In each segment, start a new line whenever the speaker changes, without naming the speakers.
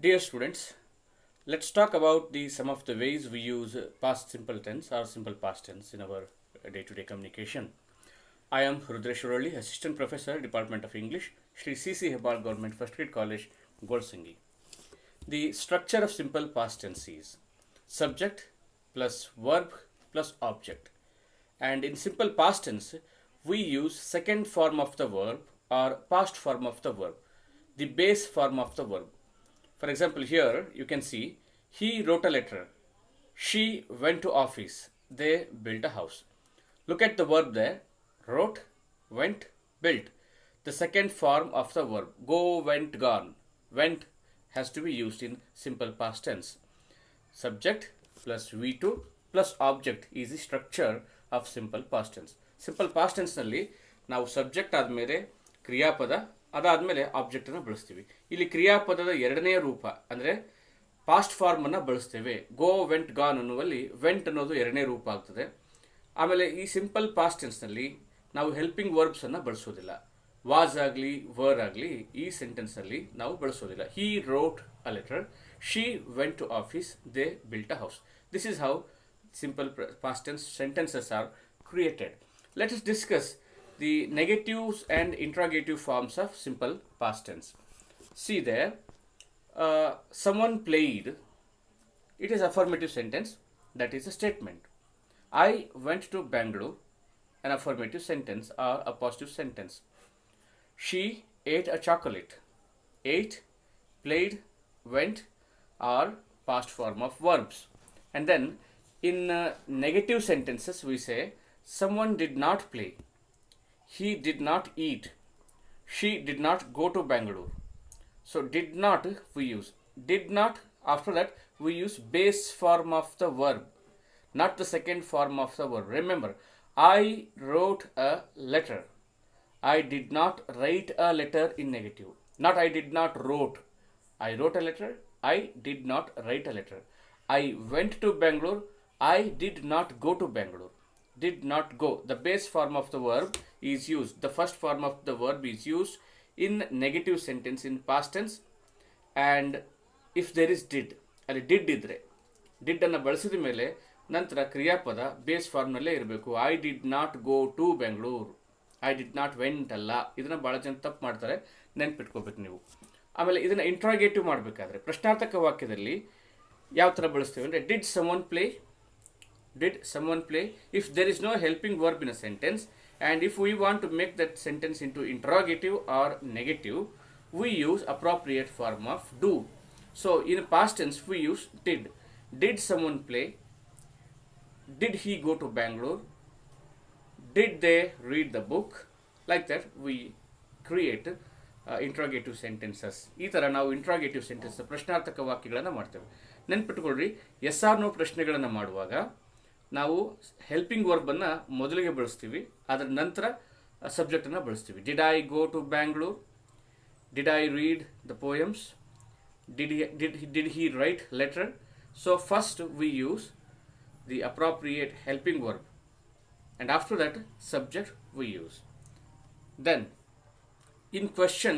Dear students, let's talk about some of the ways we use past simple tense or simple past tense in our day-to-day communication. I am Rudreshwarali, Assistant Professor, Department of English, Sri C.C. Hebal Government First Grade College, Golsingi. The structure of simple past tense is subject plus verb plus object. And in simple past tense, we use second form of the verb or past form of the verb, the base form of the verb. For example, here you can see he wrote a letter, she went to office, they built a house. Look at the verb there, wrote, went, built. The second form of the verb, go, went, gone. Went has to be used in simple past tense. Subject plus V2 plus object is the structure of simple past tense. Simple past tense ನಲ್ಲಿ ನಾವು subject ಆದಮೇಲೆ ಕ್ರಿಯಾಪದ ಅದಾದಮೇಲೆ ಆಬ್ಜೆಕ್ಟನ್ನು ಬಳಸ್ತೀವಿ. ಇಲ್ಲಿ ಕ್ರಿಯಾಪದದ ಎರಡನೇ ರೂಪ ಅಂದರೆ ಪಾಸ್ಟ್ ಫಾರ್ಮನ್ನು ಬಳಸ್ತೇವೆ. ಗೋ ವೆಂಟ್ ಗಾನ್ ಅನ್ನುವಲ್ಲಿ ವೆಂಟ್ ಅನ್ನೋದು ಎರಡನೇ ರೂಪ ಆಗ್ತದೆ. ಆಮೇಲೆ ಈ ಸಿಂಪಲ್ ಪಾಸ್ಟ್ ಟೆನ್ಸ್ನಲ್ಲಿ ನಾವು ಹೆಲ್ಪಿಂಗ್ ವರ್ಬ್ಸನ್ನು ಬಳಸೋದಿಲ್ಲ. ವಾಸ್ ಆಗಲಿ ವರ್ ಆಗಲಿ ಈ ಸೆಂಟೆನ್ಸಲ್ಲಿ ನಾವು ಬಳಸೋದಿಲ್ಲ. He wrote a letter, she went to office, they built a house. This is how simple past tense sentences are created. Let us discuss the negatives and interrogative forms of simple past tense. See there, someone played. It is affirmative sentence, that is a statement. I went to Bangalore, an affirmative sentence or a positive sentence. She ate a chocolate. Ate, played, went are past form of verbs. And then in negative sentences, we say someone did not play, he did not eat, she did not go to Bangalore. So did not we use. Did not, after that we use base form of the verb, not the second form of the verb. Remember, I wrote a letter. I did not write a letter in negative. Not I did not wrote. I wrote a letter. I did not write a letter. I went to Bangalore. I did not go to Bangalore. Did not go. The base form of the verb is used. The first form of the verb is used in negative sentence in past tense. And if there is did, ಅಲ್ಲಿ did ಇದ್ರೆ did ಅನ್ನು ಬಳಸಿದ ಮೇಲೆ ನಂತರ ಕ್ರಿಯಾಪದ base ಫಾರ್ಮ್ನಲ್ಲೇ ಇರಬೇಕು. I did not go to Bengaluru, I did not went ಅಲ್ಲ. ಇದನ್ನು ಭಾಳ ಜನ ತಪ್ಪು ಮಾಡ್ತಾರೆ, ನೆನ್ಪಿಟ್ಕೋಬೇಕು ನೀವು. ಆಮೇಲೆ ಇದನ್ನು ಇಂಟ್ರಾಗೇಟಿವ್ ಮಾಡಬೇಕಾದ್ರೆ ಪ್ರಶ್ನಾರ್ಥಕ ವಾಕ್ಯದಲ್ಲಿ ಯಾವ ಥರ ಬಳಸ್ತೇವೆ ಅಂದರೆ did someone play. Did someone play? If there is no helping verb in a sentence, and if we want to make that sentence into interrogative or negative, we use appropriate form of do. So in past tense we use did. Did someone play? Did he go to Bangalore? Did they read the book? Like that we create interrogative sentences. ಈ ಥರ ನಾವು interrogative sentence ಪ್ರಶ್ನಾರ್ಥಕ ವಾಕ್ಯಗಳನ್ನು ಮಾಡ್ತೇವೆ. ನೆನ್ಪಿಟ್ಕೊಳ್ರಿ, S R no ಪ್ರಶ್ನೆಗಳನ್ನು ಮಾಡುವಾಗ ನಾವು helping ವರ್ಬನ್ನು ಮೊದಲಿಗೆ ಬಳಸ್ತೀವಿ, ಅದರ ನಂತರ ಸಬ್ಜೆಕ್ಟನ್ನು ಬಳಸ್ತೀವಿ. Did I go to Bangalore? Did I read the poems? Did he write letter? So first we use the appropriate helping verb and after that subject we use. Then in question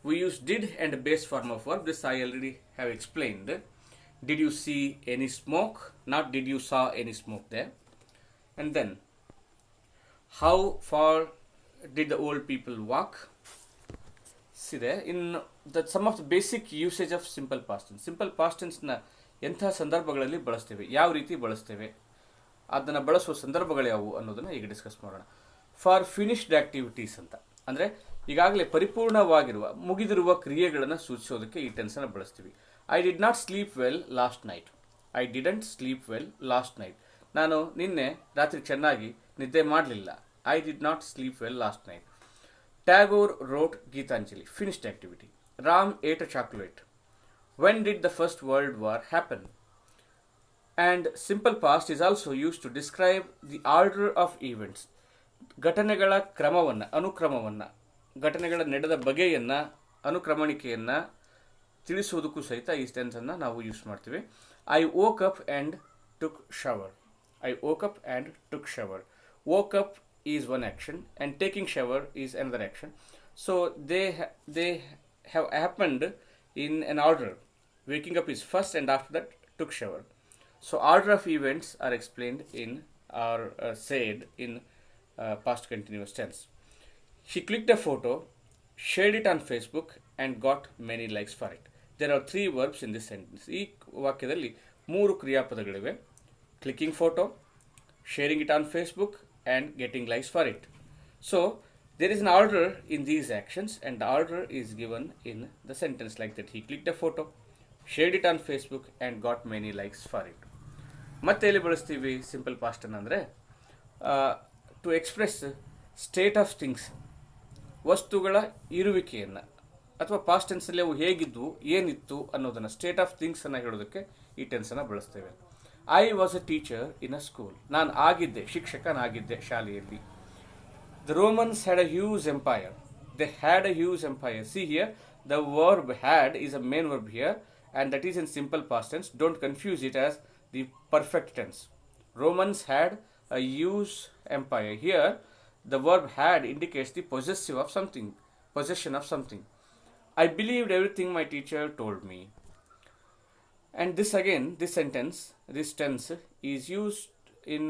we use did and base form of verb. This I already have explained. Did you see any smoke? Not did you saw any smoke there. And then how far did the old people walk? See there, in some of the basic usage of simple past tense. Simple past tense ನ ಎಂಥ ಸಂದರ್ಭಗಳಲ್ಲಿ ಬಳಸ್ತೇವೆ, ಯಾವ ರೀತಿ ಬಳಸ್ತೇವೆ, ಅದನ್ನು ಬಳಸುವ ಸಂದರ್ಭಗಳು ಯಾವುವು ಅನ್ನೋದನ್ನು ಈಗ ಡಿಸ್ಕಸ್ ಮಾಡೋಣ. ಫಾರ್ ಫಿನಿಶ್ಡ್ ಆಕ್ಟಿವಿಟೀಸ್ ಅಂತ ಅಂದರೆ ಈಗಾಗಲೇ ಪರಿಪೂರ್ಣವಾಗಿರುವ ಮುಗಿದಿರುವ ಕ್ರಿಯೆಗಳನ್ನು ಸೂಚಿಸೋದಕ್ಕೆ ಈ ಟೆನ್ಸನ್ನು ಬಳಸ್ತೀವಿ. I did not sleep well last night. I didn't sleep well last night. ನಾನು ನಿನ್ನೆ ರಾತ್ರಿ ಚೆನ್ನಾಗಿ ನಿದ್ದೆ ಮಾಡಲಿಲ್ಲ. I did not sleep well last night. Tagore wrote Gitanjali, finished activity. Ram ate a chocolate. When did the First World War happen? And simple past is also used to describe the order of events. ಘಟನೆಗಳ ಕ್ರಮವನ್ನು, ಅನುಕ್ರಮವನ್ನು, ಘಟನೆಗಳ ನಡೆದ ಬಗೆಯನ್ನು, ಅನುಕ್ರಮಣಿಕೆಯನ್ನು ತಿಳಿಸುವುದಕ್ಕೂ ಸಹಿತ ಈ tension ನಾವು use ಮಾಡ್ತೀವಿ. I woke up and took shower. I woke up and took shower. Woke up is one action and taking shower is another action. So they have happened in an order. waking up is first, and after that took shower. So order of events are explained in or said in past continuous tense. She clicked a photo, shared it on Facebook, and got many likes for it. There are three verbs in this sentence. ಈ ವಾಕ್ಯದಲ್ಲಿ ಮೂರು ಕ್ರಿಯಾಪದಗಳಿವೆ: clicking photo, sharing it on Facebook, and getting likes for it. So there is an order in these actions, and the order is given in the sentence like that. He clicked a photo, shared it on Facebook, and got many likes for it. ಮತ್ತೆ ಎಲ್ಲಿ ಬಳಸ್ತೀವಿ simple past ಅಂದರೆ to express state of things, ವಸ್ತುಗಳ ಇರುವಿಕೆಯನ್ನು, ಅಥವಾ past ಟೆನ್ಸಲ್ಲಿ ಅವು ಹೇಗಿದ್ವು, ಏನಿತ್ತು ಅನ್ನೋದನ್ನು, ಸ್ಟೇಟ್ ಆಫ್ ಥಿಂಗ್ಸನ್ನು ಹೇಳೋದಕ್ಕೆ ಈ ಟೆನ್ಸನ್ನು ಬಳಸ್ತೇವೆ. I was a teacher in a school. ನಾನು ಆಗಿದ್ದೆ, ಶಿಕ್ಷಕನಾಗಿದ್ದೆ ಶಾಲೆಯಲ್ಲಿ. The Romans had a huge empire. They had a huge empire. See here, the verb had is a main verb here, and that is in simple past tense. Don't confuse it as the perfect tense. Romans had a huge empire. Here, the verb had indicates the possessive of something, possession of something. I believed everything my teacher told me. And this again, this sentence, this tense is used in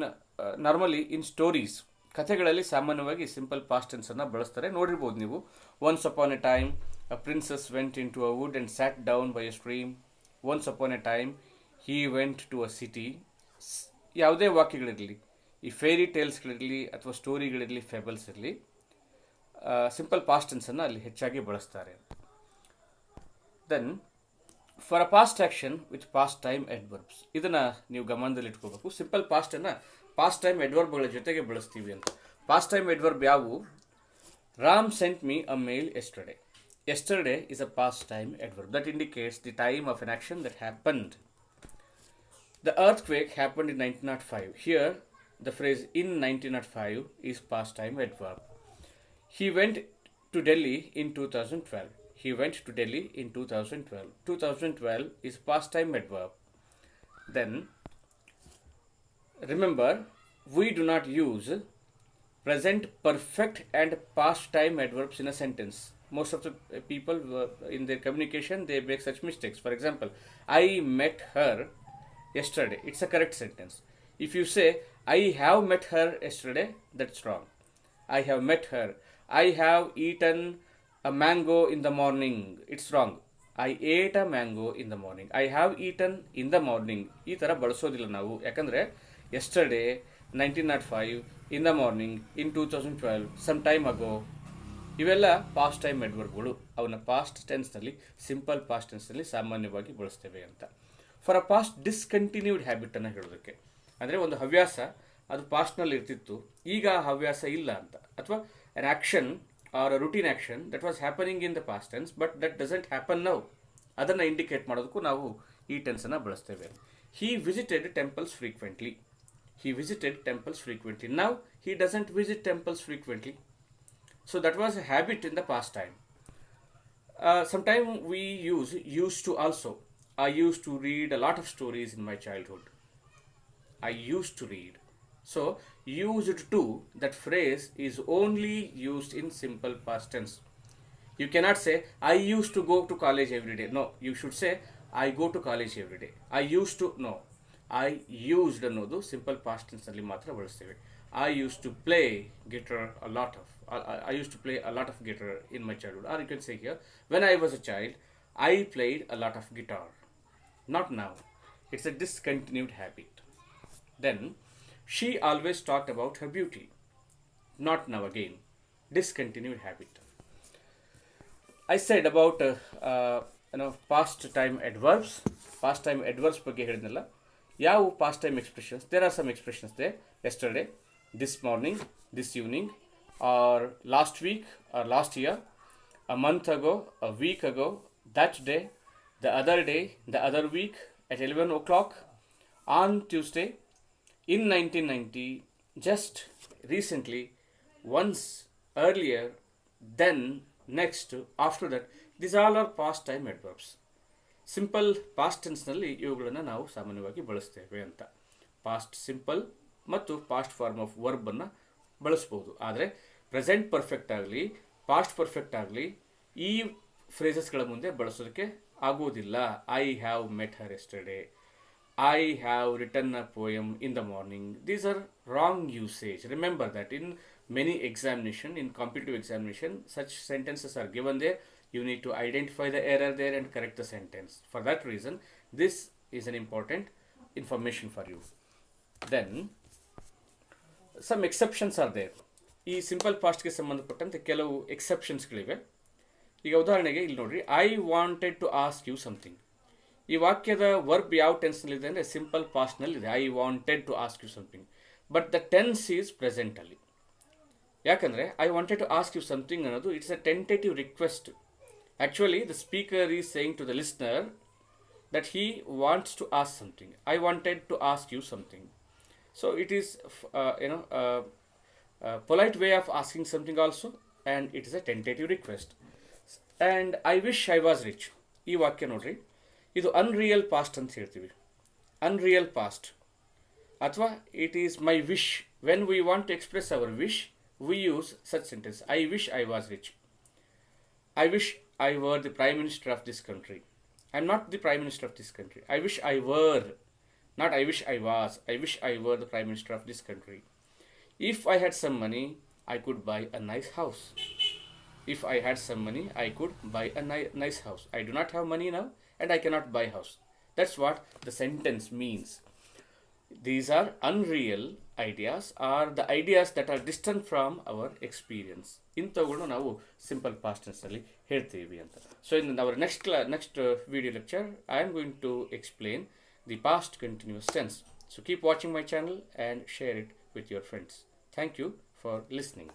normally in stories. ಕಥೆಗಳಲ್ಲಿ ಸಾಮಾನ್ಯವಾಗಿ simple past tension ಬಳಸ್ತಾರೆ. ನೋಡಿರ್ಬೋದು ನೀವು. Once upon a time a princess went into a wood and sat down by a stream. Once upon a time he went to a city. ಯಾವುದೇ ವಾಕ್ಯಗಳಿರಲಿ, ಈ fairy ಟೇಲ್ಸ್ಗಳಿರಲಿ ಅಥವಾ ಸ್ಟೋರಿಗಳಿರಲಿ, ಫೆಬಲ್ಸ್ ಇರಲಿ, ಸಿಂಪಲ್ ಪಾಸ್ಟ್ ಟೆನ್ಸನ್ನು ಅಲ್ಲಿ ಹೆಚ್ಚಾಗಿ ಬಳಸ್ತಾರೆ. Then for a past action with past time adverbs, ಇದನ್ನು ನೀವು ಗಮನದಲ್ಲಿ ಇಟ್ಕೋಬೇಕು. ಸಿಂಪಲ್ ಪಾಸ್ಟನ್ನು ಪಾಸ್ಟ್ ಟೈಮ್ ಅಡ್ವರ್ಬ್ಗಳ ಜೊತೆಗೆ ಬಳಸ್ತೀವಿ ಅಂತ. ಪಾಸ್ಟ್ ಟೈಮ್ ಅಡ್ವರ್ಬ್ ಯಾವುವು? Ram sent me a mail yesterday. Yesterday is a past time adverb that indicates the time of an action that happened. The earthquake happened in 1905. Here, the phrase in 1905 is past time adverb. He went to Delhi in 2012. He went to Delhi in 2012. 2012 is past time adverb. Then, remember, we do not use present perfect and past time adverbs in a sentence. Most of the people in their communication, they make such mistakes. For example, I met her yesterday. It's a correct sentence. If you say, I have met her yesterday, that's wrong. I have met her. I have eaten a mango in the morning. It's wrong. I ate a mango in the morning. I have eaten in the morning. ಈ ಥರ ಬಳಸೋದಿಲ್ಲ ನಾವು. ಯಾಕಂದರೆ yesterday, 1905, in the morning, in 2012, some time ago, ಇವೆಲ್ಲ past time ಅಡ್ವರ್ಬ್ಗಳು. ಅವನ್ನ past ಟೆನ್ಸ್ನಲ್ಲಿ, simple past ಟೆನ್ಸ್ನಲ್ಲಿ ಸಾಮಾನ್ಯವಾಗಿ ಬಳಸ್ತೇವೆ ಅಂತ. For a past discontinued ಹ್ಯಾಬಿಟನ್ನು ಹೇಳೋದಕ್ಕೆ, ಅಂದರೆ ಒಂದು ಹವ್ಯಾಸ ಅದು ಪಾಸ್ಟ್ನಲ್ಲಿ ಇರ್ತಿತ್ತು, ಈಗ ಆ ಹವ್ಯಾಸ ಇಲ್ಲ ಅಂತ. ಅಥವಾ an action or a routine action that was happening in the past tense but that doesn't happen now, ಅದನ್ನು ಇಂಡಿಕೇಟ್ ಮಾಡೋದಕ್ಕೂ ನಾವು ಈ ಟೆನ್ಸನ್ನು ಬಳಸ್ತೇವೆ. He visited temples frequently. He visited temples frequently. Now he doesn't visit temples frequently. So that was a habit in the past time. Sometimes we use used to also. I used to read a lot of stories in my childhood. I used to read. So used to, that phrase is only used in simple past tense. You cannot say I used to go to college every day. No, you should say I go to college every day. I used to, no. I used ಅನ್ನೋದು simple past ಟೆನ್ಸ್ನಲ್ಲಿ ಮಾತ್ರ ಬಳಸ್ತೇವೆ. I used to play guitar a lot of. I used to play a lot of guitar in my childhood. Or you can say here, when I was a child, I played a lot of guitar. Not now. It's a discontinued habit. Then, she always talked about her beauty. Not now again. Discontinued habit. I said about past time adverbs. Past time adverbs ಬಗ್ಗೆ ಹೇಳಿದ್ನಲ್ಲ. ಯಾವ past time expressions? There are some expressions they. Yesterday, this morning, this evening, or last week, or last year, a month ago, a week ago, that day, the other day, the other week, at 11 o'clock, on Tuesday, in 1990, just recently, once, earlier, then, next, after that. These all are past time adverbs. Simple past ಟೆನ್ಸ್ನಲ್ಲಿ ಇವುಗಳನ್ನು ನಾವು ಸಾಮಾನ್ಯವಾಗಿ ಬಳಸ್ತೇವೆ ಅಂತ. Past simple ಮತ್ತು past form of ವರ್ಬನ್ನು ಬಳಸ್ಬೋದು. ಆದರೆ ಪ್ರೆಸೆಂಟ್ ಪರ್ಫೆಕ್ಟ್ ಆಗಲಿ, ಪಾಸ್ಟ್ ಪರ್ಫೆಕ್ಟ್ ಆಗಲಿ, ಈ ಫ್ರೇಸಸ್ಗಳ ಮುಂದೆ ಬಳಸೋದಕ್ಕೆ ಆಗೋದಿಲ್ಲ. I have met her yesterday, I have written a poem in the morning. These are wrong usage. Remember that in many examination, in competitive examination, such sentences are given there. You need to identify the error there and correct the sentence. For that reason, this is an important information for you. Then, some exceptions are there. ಈ simple ಪಾಸ್ಟ್ಗೆ ಸಂಬಂಧಪಟ್ಟಂತೆ ಕೆಲವು ಎಕ್ಸೆಪ್ಷನ್ಸ್ಗಳಿವೆ. ಈಗ ಉದಾಹರಣೆಗೆ ಇಲ್ಲಿ ನೋಡ್ರಿ, I wanted to ask you something. ಈ ವಾಕ್ಯದ ವರ್ಬ್ ಯಾವ ಟೆನ್ಸ್ನಲ್ಲಿದೆ ಅಂದರೆ ಸಿಂಪಲ್ ಪಾಸ್ಟ್ನಲ್ಲಿದೆ. I wanted to ask you something, but the tense is ಪ್ರೆಸೆಂಟಲ್ಲಿ. ಯಾಕಂದರೆ I wanted to ask you something ಅನ್ನೋದು it's a tentative request. Actually the speaker is saying to the listener that he wants to ask something. I wanted to ask you something. So it is polite way of asking something also, and it is a tentative request. And I wish I was rich. ಈ ವಾಕ್ಯ ನೋಡ್ರಿ, ಇದು unreal past ಅಂತ ಹೇಳ್ತೀವಿ. Unreal past ಅಥವಾ it is my wish. When we want to express our wish, we use such sentence. I wish I was rich. I wish I were the prime minister of this country. I am not the prime minister of this country. I wish I were, not I wish I was. I wish I were the prime minister of this country. If I had some money, I could buy a nice house. If I had some money, I could buy a nice house. I do not have money now and I cannot buy house. That's what the sentence means. These are unreal ideas, or the ideas that are distant from our experience. ಇಂಥವುಗಳನ್ನು ನಾವು simple past ಟೆನ್ಸ್ನಲ್ಲಿ ಹೇಳ್ತೀವಿ ಅಂತ. So in our next video lecture, I am going to explain the past continuous tense. So keep watching my channel and share it with your friends. Thank you for listening.